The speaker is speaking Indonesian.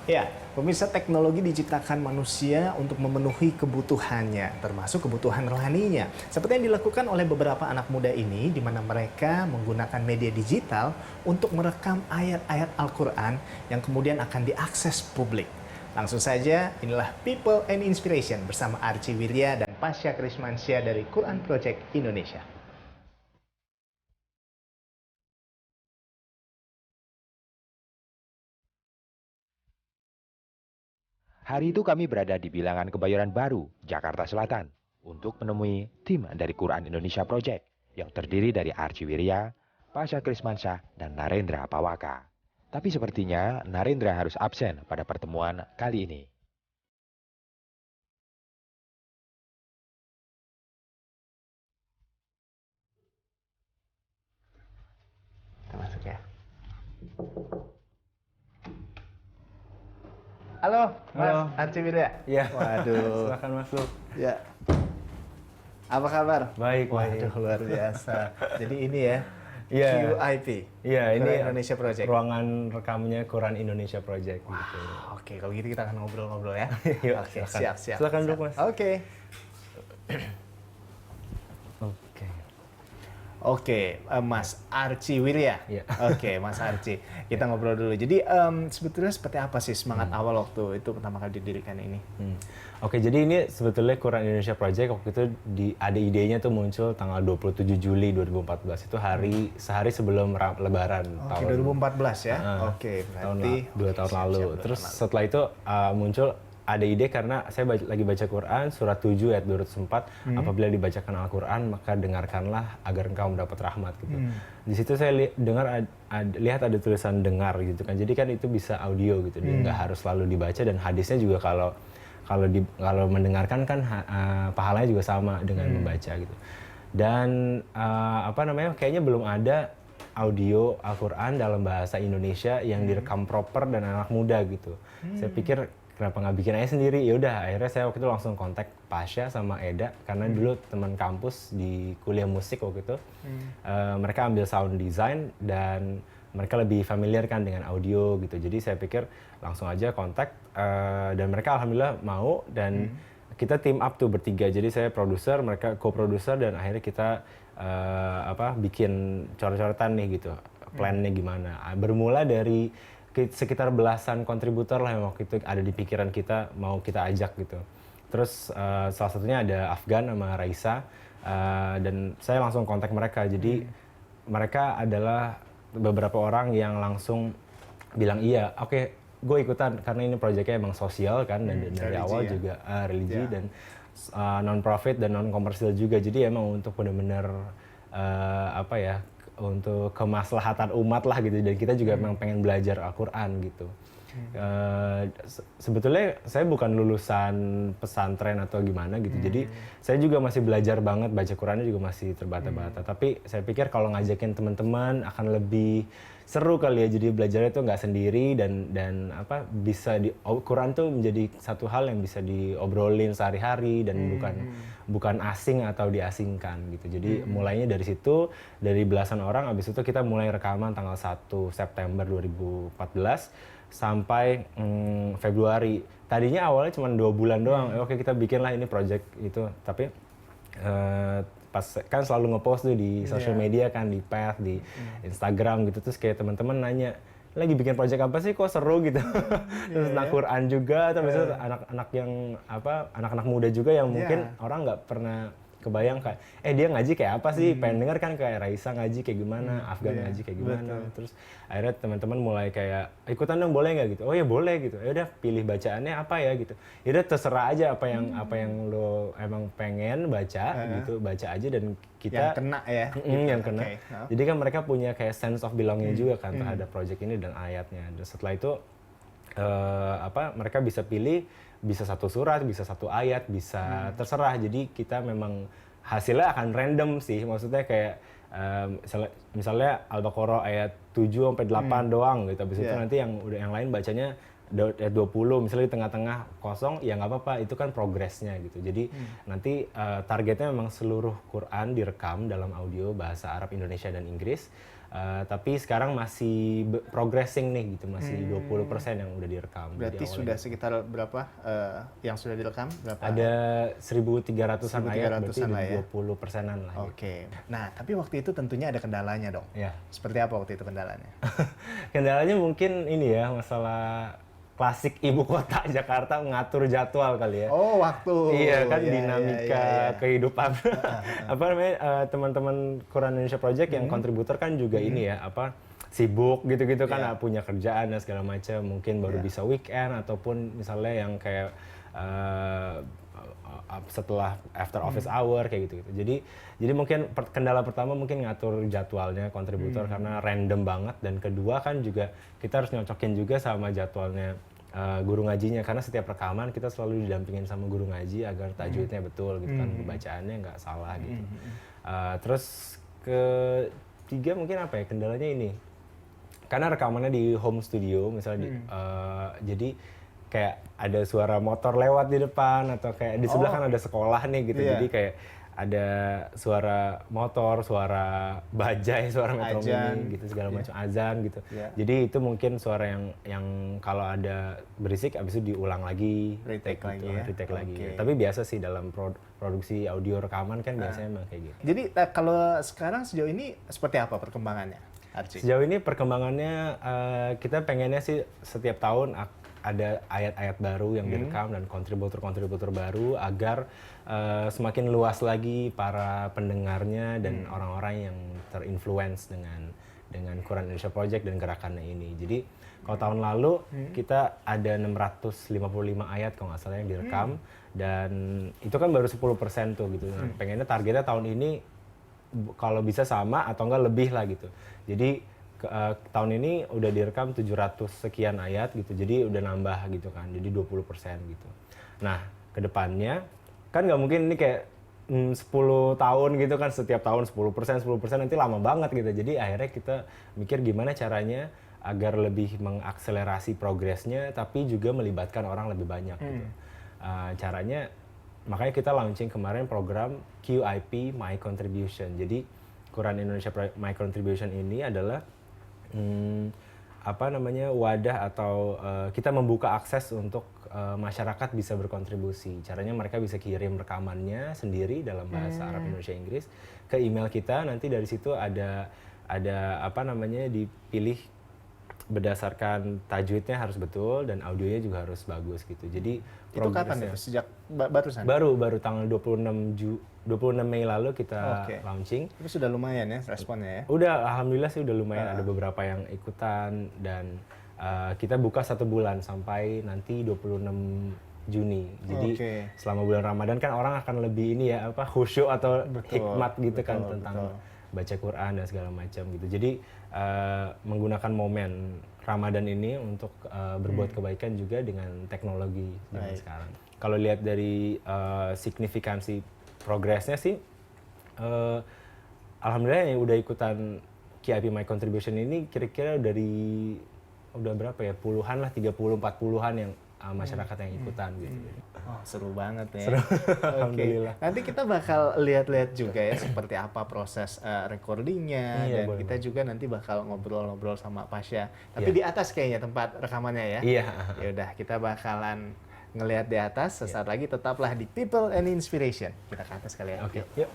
Ya, pemirsa, teknologi diciptakan manusia untuk memenuhi kebutuhannya, termasuk kebutuhan rohaninya. Seperti yang dilakukan oleh beberapa anak muda ini, di mana mereka menggunakan media digital untuk merekam ayat-ayat Al-Quran yang kemudian akan diakses publik. Langsung saja, inilah People and Inspiration bersama Archie Wirya dan Pasha Krismansyah dari Quran Project Indonesia. Hari itu kami berada di bilangan Kebayoran Baru, Jakarta Selatan, untuk menemui tim dari Quran Indonesia Project yang terdiri dari Archie Wirya, Pasha Krismansyah, dan Narendra Pawaka. Tapi sepertinya Narendra harus absen pada pertemuan kali ini. Kita masuk ya. Halo, Mas Halo. Archie Wirya. Iya. Waduh. Silakan masuk. Ya. Apa kabar? Baik, Waduh, baik. luar biasa. Jadi ini ya, Iya. QIP. Iya, ini Quran Indonesia Project. ruangan rekamnya Quran Indonesia Project gitu. Oke, kalau gitu kita akan ngobrol-ngobrol ya. Yuk, Oke, silakan. siap. Silakan duduk, Mas. Oke. Oke. Mas Archie Wirya. Iya. Oke, Mas Archie. Kita ngobrol dulu. Jadi sebetulnya seperti apa sih semangat awal waktu itu pertama kali didirikan ini? Oke, jadi ini sebetulnya Quran Indonesia Project waktu itu ada idenya tuh muncul tanggal 27 Juli 2014. Itu sehari sebelum Lebaran Oke, 2014 ya. Oke, berarti 2 tahun lalu. siap, 2 Terus tahun lalu. setelah itu muncul ada ide karena saya lagi baca Quran surat 7 ayat 204, apabila dibacakan Al-Quran maka dengarkanlah agar engkau mendapat rahmat gitu. Di situ saya lihat ada tulisan dengar gitu kan. Jadi kan itu bisa audio gitu. Dia nggak harus selalu dibaca, dan hadisnya juga kalau mendengarkan kan pahalanya juga sama dengan membaca gitu. Dan kayaknya belum ada audio Al-Quran dalam bahasa Indonesia yang direkam proper dan anak muda gitu. Saya pikir kenapa nggak bikin aja sendiri. Ya udah, akhirnya saya waktu itu langsung kontak Pasha sama Eda karena dulu teman kampus di kuliah musik waktu itu. Mereka ambil sound design dan mereka lebih familiar kan dengan audio gitu. Jadi saya pikir langsung aja kontak dan mereka alhamdulillah mau, dan kita team up tuh bertiga. Jadi saya produser, mereka co-producer, dan akhirnya kita bikin coret-coretan nih gitu. Plannya gimana. Bermula dari sekitar belasan kontributor lah yang waktu itu ada di pikiran kita mau kita ajak gitu. Terus salah satunya ada Afgan sama Raisa, dan saya langsung kontak mereka. Jadi mereka adalah beberapa orang yang langsung bilang iya, oke, gue ikutan karena ini proyeknya emang sosial kan, dan dari religi awal ya? juga religi dan non-profit dan non-komersial juga. Jadi emang untuk benar-benar untuk kemaslahatan umat lah gitu, dan kita juga memang pengen belajar Al-Quran gitu. Sebetulnya saya bukan lulusan pesantren atau gimana gitu, jadi saya juga masih belajar banget, baca Qurannya juga masih terbata-bata. Tapi saya pikir kalau ngajakin teman-teman akan lebih seru kali ya, jadi belajarnya itu nggak sendiri, dan bisa Quran tuh menjadi satu hal yang bisa diobrolin sehari-hari dan bukan asing atau diasingkan gitu. Jadi mulainya dari situ, dari belasan orang. Abis itu kita mulai rekaman tanggal 1 September 2014 sampai Februari. Tadinya awalnya cuma 2 bulan doang. Oke, kita bikinlah ini project itu. Tapi pas kan selalu ngepost tuh di social media kan, di Path, di Instagram gitu. Terus kayak teman-teman nanya, lagi bikin project apa sih, kok seru gitu. Terus tentang Quran juga, terus anak-anak muda juga yang mungkin orang nggak pernah kebayang kayak, dia ngaji kayak apa sih, pengen denger kan, kayak Raisa ngaji kayak gimana, Afgan ngaji kayak gimana. Terus akhirnya teman-teman mulai kayak, ikutan dong boleh nggak gitu. Oh ya boleh gitu. Ya udah, pilih bacaannya apa ya gitu. Ya udah, terserah aja apa yang lo emang pengen baca gitu, baca aja, dan kita Yang kena ya. yang kena. Oke. Jadi kan mereka punya kayak sense of belonging juga kan terhadap project ini dan ayatnya. Dan setelah itu mereka bisa pilih, bisa satu surat, bisa satu ayat, bisa terserah. Jadi kita memang hasilnya akan random sih. Maksudnya kayak misalnya Al-Baqarah ayat 7 sampai 8 doang gitu. Habis itu nanti yang lain bacanya ayat 20, misalnya di tengah-tengah kosong, ya nggak apa-apa, itu kan progresnya gitu. Jadi nanti targetnya memang seluruh Quran direkam dalam audio bahasa Arab, Indonesia, dan Inggris. Tapi sekarang masih progressing nih gitu, masih 20% yang udah direkam. Berarti Jadi sudah sekitar berapa yang sudah direkam? Berapa? ada 1.300-an ayat, 1.300-an berarti lah ya. 20%-an lah. Gitu. Oke. Nah, tapi waktu itu tentunya ada kendalanya dong. Ya. Seperti apa waktu itu kendalanya? Kendalanya mungkin ini ya, masalah klasik ibu kota Jakarta mengatur jadwal kali ya. Oh, waktu. Iya kan, Iya, dinamika iya. kehidupan. Apa namanya, teman-teman Quran Indonesia Project yang kontributor kan juga ini ya, sibuk gitu-gitu kan, Iya. punya kerjaan dan segala macam. Mungkin baru Iya. bisa weekend ataupun misalnya yang kayak setelah after office hour kayak gitu. Jadi mungkin kendala pertama mungkin ngatur jadwalnya kontributor karena random banget, dan kedua kan juga kita harus nyocokin juga sama jadwalnya guru ngajinya, karena setiap rekaman kita selalu didampingin sama guru ngaji agar tajwidnya betul gitu kan, bacaannya nggak salah gitu. Terus ketiga mungkin apa ya, kendalanya ini karena rekamannya di home studio misalnya jadi kayak ada suara motor lewat di depan, atau kayak di sebelah kan ada sekolah nih gitu. Iya. Jadi kayak ada suara motor, suara bajai, suara metro Azan. mini gitu, segala macam, azan gitu. Iya. Jadi itu mungkin suara yang kalau ada berisik abis itu diulang lagi, Retake lagi ya. retake lagi. Oke. Tapi biasa sih dalam produksi audio rekaman kan biasanya emang kayak gitu. Jadi kalau sekarang sejauh ini seperti apa perkembangannya, Archie? Sejauh ini perkembangannya kita pengennya sih setiap tahun ada ayat-ayat baru yang direkam dan kontributor-kontributor baru agar semakin luas lagi para pendengarnya dan orang-orang yang terinfluence dengan Quran Indonesia Project dan gerakannya ini. Jadi kalau tahun lalu kita ada 655 ayat kalau nggak salah yang direkam, dan itu kan baru 10% tuh gitu. Nah, pengennya targetnya tahun ini kalau bisa sama atau enggak lebih lah gitu. Jadi tahun ini udah direkam 700 sekian ayat gitu, jadi udah nambah gitu kan, jadi 20% gitu. Nah, kedepannya kan nggak mungkin ini kayak 10 tahun gitu kan, setiap tahun 10%, nanti lama banget gitu. Jadi akhirnya kita mikir gimana caranya agar lebih mengakselerasi progresnya, tapi juga melibatkan orang lebih banyak gitu. Caranya, makanya kita launching kemarin program QIP My Contribution. Jadi Quran Indonesia My Contribution ini adalah wadah atau kita membuka akses untuk masyarakat bisa berkontribusi. Caranya mereka bisa kirim rekamannya sendiri dalam bahasa Arab, Indonesia, Inggris ke email kita. Nanti dari situ ada dipilih berdasarkan tajwidnya harus betul dan audionya juga harus bagus gitu. Jadi Itu kapan ya? Sejak barusan? baru tanggal 26 Mei lalu kita launching. Itu sudah lumayan ya responnya ya? Udah, alhamdulillah sih udah lumayan, ada beberapa yang ikutan, dan kita buka 1 bulan sampai nanti 26 Juni. Jadi selama bulan Ramadan kan orang akan lebih ini ya, khusyuk atau hikmat gitu kan tentang baca Quran dan segala macam gitu. Jadi menggunakan momen Ramadan ini untuk berbuat kebaikan juga dengan teknologi zaman sekarang. Kalau lihat dari signifikansi progresnya sih, alhamdulillah yang udah ikutan QIP My Contribution ini kira-kira udah berapa ya, puluhan lah, 30-40an yang masyarakat yang ikutan gitu. Oh, seru banget ya. Seru. Alhamdulillah. Nanti kita bakal lihat-lihat juga ya seperti apa proses recordingnya, Iya, dan boleh, kita juga nanti bakal ngobrol-ngobrol sama Pasha. Tapi di atas kayaknya tempat rekamannya ya. Iya. Ya udah, kita bakalan ngelihat di atas. Sesaat lagi tetaplah di People and Inspiration. Kita ke atas kali ya. Oke, yuk.